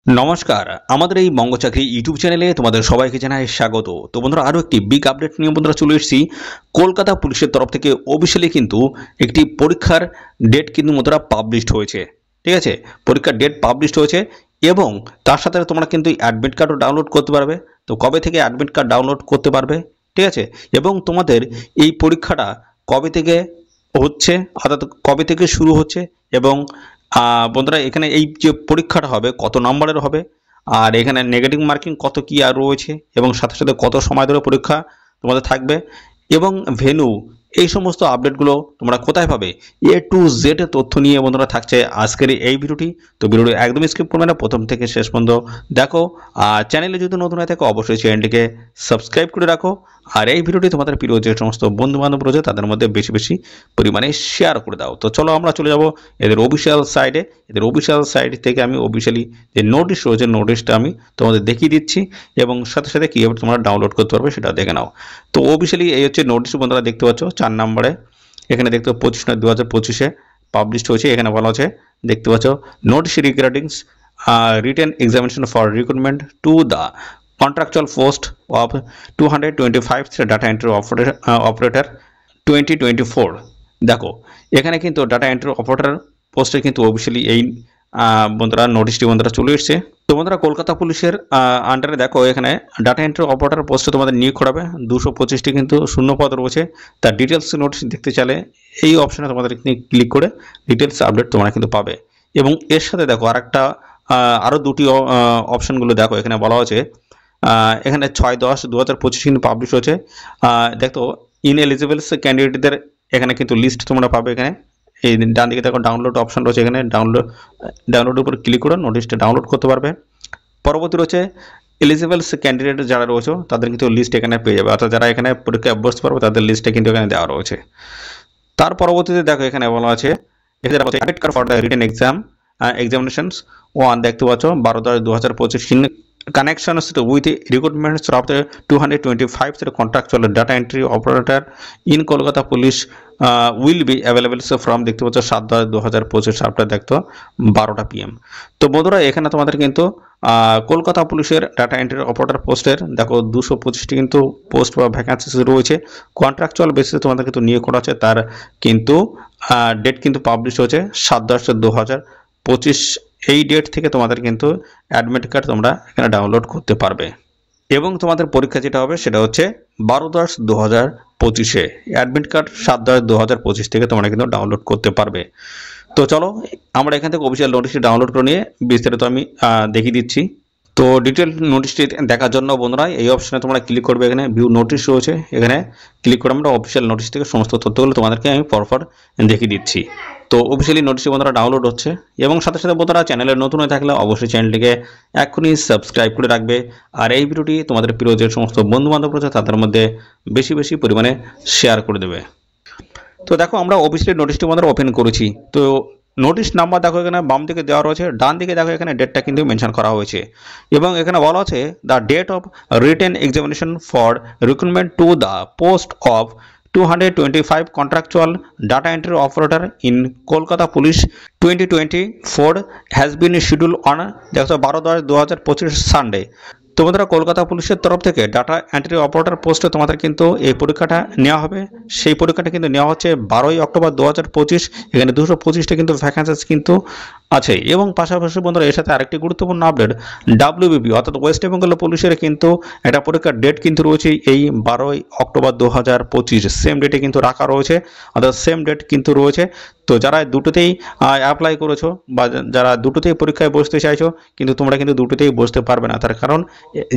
নমস্কার, আমাদের এই বঙ্গ চাকরি ইউটিউব চ্যানেলে তোমাদের সবাইকে জানাই স্বাগত। তো বন্ধুরা, আরও একটি বিগ আপডেট নিয়ে বন্ধুরা চলে এসেছি। কলকাতা পুলিশের তরফ থেকে অফিসিয়ালি কিন্তু একটি পরীক্ষার ডেট কিন্তু বন্ধুরা পাবলিশড হয়েছে। ঠিক আছে, পরীক্ষার ডেট পাবলিশড হয়েছে এবং তার সাথে তোমরা কিন্তু অ্যাডমিট কার্ডও ডাউনলোড করতে পারবে। তো কবে থেকে অ্যাডমিট কার্ড ডাউনলোড করতে পারবে, ঠিক আছে, এবং তোমাদের এই পরীক্ষাটা কবে থেকে হচ্ছে, অর্থাৎ কবে থেকে শুরু হচ্ছে, এবং বন্ধুরা এখানে এই যে পরীক্ষাটা হবে কত নম্বরের হবে, আর এখানে নেগেটিভ মার্কিং কত কি আর রয়েছে, এবং সাথে সাথে কত সময় ধরে পরীক্ষা তোমাদের থাকবে, এবং ভেন্যু, এই সমস্ত আপডেটগুলো তোমরা কোথায় পাবে, A to Z তথ্য নিয়ে বন্ধুরা থাকছে আজকের এই ভিডিওটি। তো ভিডিওটি একদম স্কিপ করবে না, প্রথম থেকে শেষ পর্যন্ত দেখো। আর চ্যানেলে যদি নতুন হয়ে থাকে অবশ্যই চ্যানেলটিকে সাবস্ক্রাইব করে রাখো, আর এই ভিডিওটি তোমাদের প্রিয় যে সমস্ত বন্ধু বান্ধব রয়েছে তাদের মধ্যে বেশি বেশি পরিমাণে শেয়ার করে দাও। তো চলো আমরা চলে যাব এদের অফিসিয়াল সাইডে। এদের অফিসিয়াল সাইড থেকে আমি অফিসিয়ালি যে নোটিশ রয়েছে নোটিশটা আমি তোমাদের দেখিয়ে দিচ্ছি, এবং সাথে সাথে কীভাবে তোমরা ডাউনলোড করতে পারবে সেটা দেখে নাও। তো অফিসিয়ালি এই হচ্ছে নোটিশ বন্ধুরা, দেখতে পাচ্ছ 4 নম্বরে এখানে দেখতে 25/9/2025 পাবলিশড হয়েছে। এখানে বলা আছে, দেখতে পাচ্ছ, notice regardings written examination for recruitment to the contractual post of 225 data entry operator 2024। দেখো এখানে কিন্তু ডাটা এন্ট্রি অপারেটর পোস্টে কিন্তু অফিসিয়ালি এই বন্ধুরা নোটিশটি বন্ধুরা চলে এসছে। তো বন্ধুরা কলকাতা পুলিশের আন্ডারে দেখো এখানে ডাটা এন্ট্রি অপারেটর পোস্টে তোমাদের নিয়োগ করাবে 225টি কিন্তু শূন্যপদ রয়েছে। তার ডিটেলস নোটিশ দেখতে চাইলে এই অপশনে তোমাদের ক্লিক করে ডিটেলস আপডেট তোমরা কিন্তু পাবে। এবং এর সাথে দেখো আরেকটা আরও দুটি অপশনগুলো দেখো, এখানে বলা হয়েছে এখানে 6/10/2025 কিন্তু পাবলিশ হয়েছে। দেখো ইনএলিজিবলস ক্যান্ডিডেটদের এখানে কিন্তু লিস্ট তোমরা পাবে। এখানে এই ডান দিকে দেখো ডাউনলোড অপশন রয়েছে, এখানে ডাউনলোডের উপর ক্লিক করে নোটিশটা ডাউনলোড করতে পারবে। পরবর্তী রয়েছে এলিজিবলস ক্যান্ডিডেট যারা রয়েছে তাদের কিন্তু লিস্ট এখানে পেয়ে যাবে, অর্থাৎ যারা এখানে পরীক্ষায় বসতে পারবে তাদের লিস্টে কিন্তু এখানে দেওয়া রয়েছে। তার পরবর্তীতে দেখো এখানে বলা আছে admit card for the written examinations one, দেখতে পাচ্ছ 12/10/2025 connections with recruitments of the 225 contractual data entry operator in Kolkata Police will be available from, দেখতে পাচ্ছ 7/10/2025 আপনার দেখতো 12টা PM। তো বন্ধুরা এখানে তোমাদের কিন্তু কলকাতা পুলিশের ডাটা এন্ট্রি অপারেটর পোস্টের দেখো 225টি কিন্তু পোস্ট বা ভ্যাকান্সি রয়েছে। কন্ট্রাকচুয়াল বেসিসে তোমাদের কিন্তু নিয়োগ করা আছে, তার কিন্তু ডেট কিন্তু পাবলিশ হয়েছে 7/10/2025। এই ডেট থেকে তোমাদের কিন্তু অ্যাডমিট কার্ড তোমরা এখানে ডাউনলোড করতে পারবে, এবং তোমাদের পরীক্ষা যেটা হবে সেটা হচ্ছে 12/10/2025। অ্যাডমিট কার্ড 7/10/2025 থেকে তোমরা কিন্তু ডাউনলোড করতে পারবে। তো চলো আমরা এখান থেকে অফিসিয়াল নোটিশটি ডাউনলোড করে নিয়ে বিস্তারিত আমি দেখিয়ে দিচ্ছি। তো ডিটেল নোটিশটি দেখার জন্য বন্ধুরা এই অপশনে তোমরা ক্লিক করবে, এখানে ভিউ নোটিশ রয়েছে, এখানে ক্লিক করে আমরা অফিসিয়াল নোটিশ থেকে সমস্ত তথ্যগুলো তোমাদেরকে আমি পরপর দেখিয়ে দিচ্ছি। তো অফিসিয়ালি নোটিশটি বন্ধুরা ডাউনলোড হচ্ছে, এবং সাথে সাথে বন্ধুরা চ্যানেলে নতুন হয়ে থাকলে অবশ্যই চ্যানেলটিকে এখনই সাবস্ক্রাইব করে রাখবে, আর এই ভিডিওটি তোমাদের প্রিয় যে সমস্ত বন্ধু বান্ধব রয়েছে তাদের মধ্যে বেশি বেশি পরিমাণে শেয়ার করে দেবে। তো দেখো আমরা অফিসিয়ালি নোটিশটি আমাদের ওপেন করেছি। তো নোটিশ নাম্বার দেখো এখানে বাম দিকে দেওয়া রয়েছে, ডান দিকে দেখো এখানে ডেটটা কিন্তু মেনশন করা হয়েছে, এবং এখানে বলা আছে the date of written examination for recruitment to the post of 225 contractual data entry operator in Kolkata Police 2024 has been scheduled on 12/10/2025 Sunday. তো বন্ধুরা কলকাতা পুলিশের তরফ থেকে ডাটা এন্ট্রি অপারেটর পোস্টে তোমাদের কিন্তু এই পরীক্ষাটা নেওয়া হবে। সেই পরীক্ষাটা কিন্তু নেওয়া হচ্ছে 12ই অক্টোবর 2025। এখানে 225টা কিন্তু ভ্যাকান্সি কিন্তু আছে, এবং পাশাপাশি বন্ধুরা এর সাথে আরেকটি গুরুত্বপূর্ণ আপডেট, WBP অর্থাৎ ওয়েস্ট বেঙ্গল পুলিশের কিন্তু একটা পরীক্ষার ডেট কিন্তু রয়েছে এই 12ই অক্টোবর 2025। সেম ডেটে কিন্তু রাখা রয়েছে, অর্থাৎ সেম ডেট কিন্তু রয়েছে। তো যারা দুটোতেই অ্যাপ্লাই করেছো বা যারা দুটোতেই পরীক্ষায় বসতে চাইছো, কিন্তু তোমরা কিন্তু দুটোতেই বসতে পারবে না, তার কারণ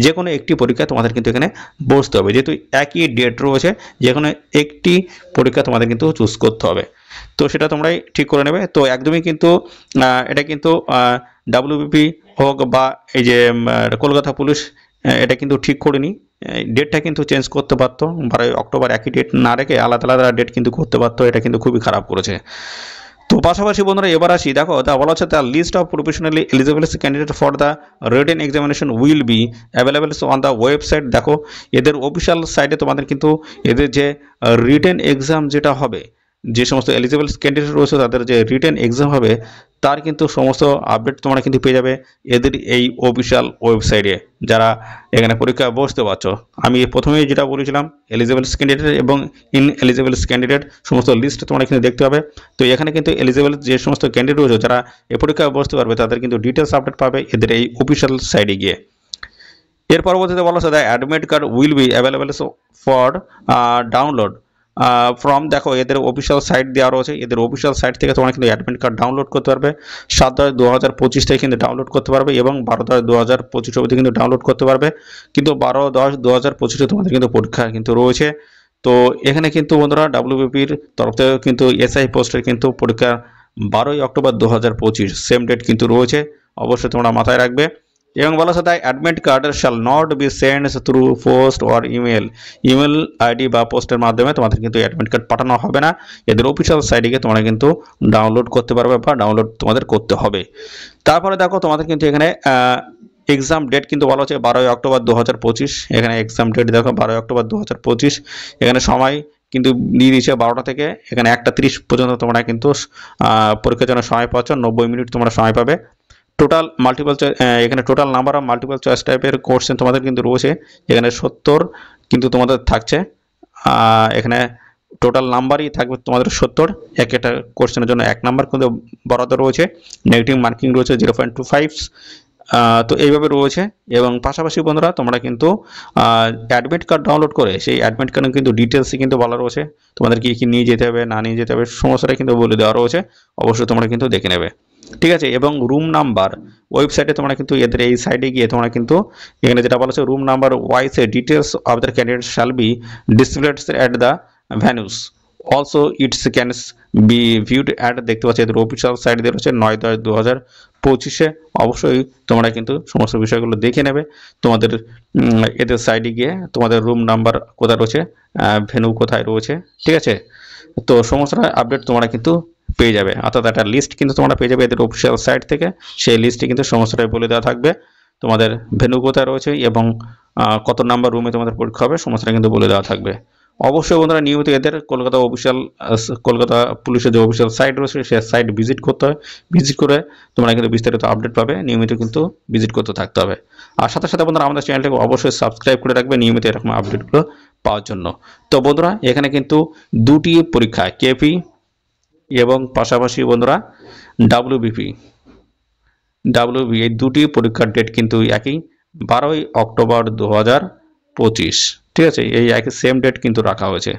যে কোনো একটি পরীক্ষা তোমাদের কিন্তু এখানে বসতে হবে, যেহেতু একই ডেট রয়েছে, যে কোনো একটি পরীক্ষা তোমাদের কিন্তু চুজ করতে হবে। তো সেটা তোমরাই ঠিক করে নেবে। তো একদমই কিন্তু এটা কিন্তু WBP হোক বা এই যে কলকাতা পুলিশ এটা কিন্তু ঠিক করেনি, ডেটটা কিন্তু চেঞ্জ করতে পারতো, 12ই অক্টোবর একই ডেট না রেখে আলাদা আলাদা ডেট কিন্তু করতে পারতো, এটা কিন্তু খুবই খারাপ করেছে। তো পাশাপাশি বন্ধুরা এবার আসি, দেখো তা বলা হচ্ছে the list of professionally eligible candidate for the written examination will be available on the website. দেখো এদের অফিসিয়াল সাইটে তোমাদের কিন্তু এদের যে রিটেন এক্সাম যেটা হবে যে সমস্ত এলিজিবল ক্যান্ডিডেট রয়েছে তাদের যে রিটেন এক্সাম হবে তার কিন্তু সমস্ত আপডেট তোমরা কিন্তু পেয়ে যাবে এদের এই অফিসিয়াল ওয়েবসাইটে, যারা এখানে পরীক্ষায় বসতে পারছো। আমি প্রথমেই যেটা বলেছিলাম এলিজিবল ক্যান্ডিডেট এবং ইনএলিজিবল ক্যান্ডিডেট সমস্ত লিস্ট তোমরা কিন্তু দেখতে পাবে। তো এখানে কিন্তু এলিজিবল যে সমস্ত ক্যান্ডিডেট রয়েছে যারা এই পরীক্ষায় বসতে পারবে তাদের কিন্তু ডিটেলস আপডেট পাবে এদের এই অফিসিয়াল সাইটে গিয়ে। এর পরবর্তীতে বলা হচ্ছে the admit card will be available for download from, দেখো এদের অফিসিয়াল সাইট দেওয়া রয়েছে, এদের অফিসিয়াল সাইট থেকে তোমরা কিন্তু অ্যাডমিট কার্ড ডাউনলোড করতে পারবে 7/10/2025 থেকে কিন্তু ডাউনলোড করতে পারবে এবং 12/10/2025 অবধি কিন্তু ডাউনলোড করতে পারবে। কিন্তু 12/10/2025 তোমাদের কিন্তু পরীক্ষা কিন্তু রয়েছে। তো এখানে কিন্তু বন্ধুরা ডাব্লিউবিপির তরফ থেকে কিন্তু এসআই পোস্টের কিন্তু পরীক্ষা 12ই অক্টোবর 2025 সেম ডেট কিন্তু রয়েছে, অবশ্যই তোমরা মাথায় রাখবে। এবং বলা হচ্ছে admit card shall not be send through post or email ID বা পোস্টের মাধ্যমে তোমাদের কিন্তু অ্যাডমিট কার্ড পাঠানো হবে না, এদের অফিসিয়াল সাইটে গিয়ে তোমরা কিন্তু ডাউনলোড করতে পারবে বা ডাউনলোড তোমাদের করতে হবে। তারপরে দেখো তোমাদের কিন্তু এখানে এক্সাম ডেট কিন্তু বলা হচ্ছে 12ই অক্টোবর 2025, এখানে এক্সাম ডেট দেখো 12ই অক্টোবর 2025, এখানে সময় কিন্তু দিয়ে দিয়েছে 12টা থেকে এখানে 1:30 পর্যন্ত তোমরা কিন্তু পরীক্ষার জন্য সময় পাচ্ছ, 90 মিনিট তোমরা সময় পাবে। টোটাল মাল্টিপল চয়েস, এখানে total number of multiple choice টাইপের কোশ্চেন তোমাদের কিন্তু রয়েছে, এখানে 70 কিন্তু তোমাদের থাকছে, এখানে টোটাল নাম্বারই থাকবে তোমাদের 70, একটা কোশ্চেনের জন্য 1 নাম্বার কিন্তু বরাদ্দ রয়েছে, নেগেটিভ মার্কিং রয়েছে 0.25। তো এইভাবে রয়েছে। এবং পাশাপাশি বন্ধুরা তোমরা কিন্তু অ্যাডমিট কার্ড ডাউনলোড করে সেই অ্যাডমিট কার্ডে কিন্তু ডিটেলসই কিন্তু বলা রয়েছে, তোমাদের কি কি নিয়ে যেতে হবে না নিয়ে যেতে হবে সমস্তটাই কিন্তু বলে দেওয়া রয়েছে, অবশ্যই তোমরা কিন্তু দেখে নেবে, ঠিক আছে। এবং রুম নাম্বার ওয়েবসাইটে তোমরা কিন্তু এদের এই সাইডে গিয়ে তোমরা কিন্তু এখানে যেটা বলা হচ্ছে room number wise details of the candidate shall be displayed at the venues, also it's can be viewed at, দেখতে পাচ্ছি এদের অফিসিয়াল সাইট দিয়ে রয়েছে 9/10/2025। অবশ্যই তোমরা কিন্তু সমস্ত বিষয়গুলো দেখে নেবে, তোমাদের এদের সাইডে গিয়ে তোমাদের রুম নাম্বার কোথায় রয়েছে, ভেন্যু কোথায় রয়েছে, ঠিক আছে। তো সমস্ত আপডেট তোমরা কিন্তু পেয়ে যাবে, অর্থাৎ একটা লিস্ট কিন্তু তোমরা পেয়ে যাবে এদের অফিসিয়াল সাইট থেকে, সেই লিস্টে কিন্তু সমস্তটাই বলে দেওয়া থাকবে, তোমাদের ভেন্যু কোথায় রয়েছে এবং কত নাম্বার রুমে তোমাদের পরীক্ষা হবে সমস্তটা কিন্তু বলে দেওয়া থাকবে। অবশ্যই বন্ধুরা নিয়মিত এদের কলকাতা পুলিশের যে অফিসিয়াল সাইট রয়েছে সেই সাইট ভিজিট করতে হয়, ভিজিট করে তোমরা কিন্তু বিস্তারিত আপডেট পাবে, নিয়মিত কিন্তু ভিজিট করতে থাকতে হবে। আর সাথে সাথে বন্ধুরা আমাদের চ্যানেলটাকে অবশ্যই সাবস্ক্রাইব করে রাখবে নিয়মিত এরকম আপডেটগুলো পাওয়ার জন্য। তো বন্ধুরা এখানে কিন্তু দুটি পরীক্ষা কেপি এবং পাশাপাশি বন্ধুরা ডাব্লিউবিপি এই দুটি পরীক্ষার ডেট কিন্তু একই 12ই অক্টোবর 2025, ঠিক আছে, এই একই সেম ডেট কিন্তু রাখা হয়েছে।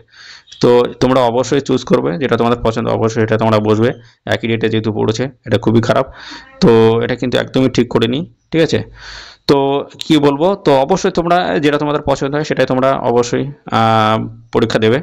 তো তোমরা অবশ্যই চুজ করবে যেটা তোমাদের পছন্দ, অবশ্যই এটা তোমরা বসবে, একই ডেটে যেহেতু পড়েছে এটা খুবই খারাপ, তো এটা কিন্তু একদমই ঠিক করে নি, ঠিক আছে। তো কি বলবো, তো অবশ্যই তোমরা যেটা তোমাদের পছন্দ হয় সেটাই তোমরা অবশ্যই পরীক্ষা দেবে।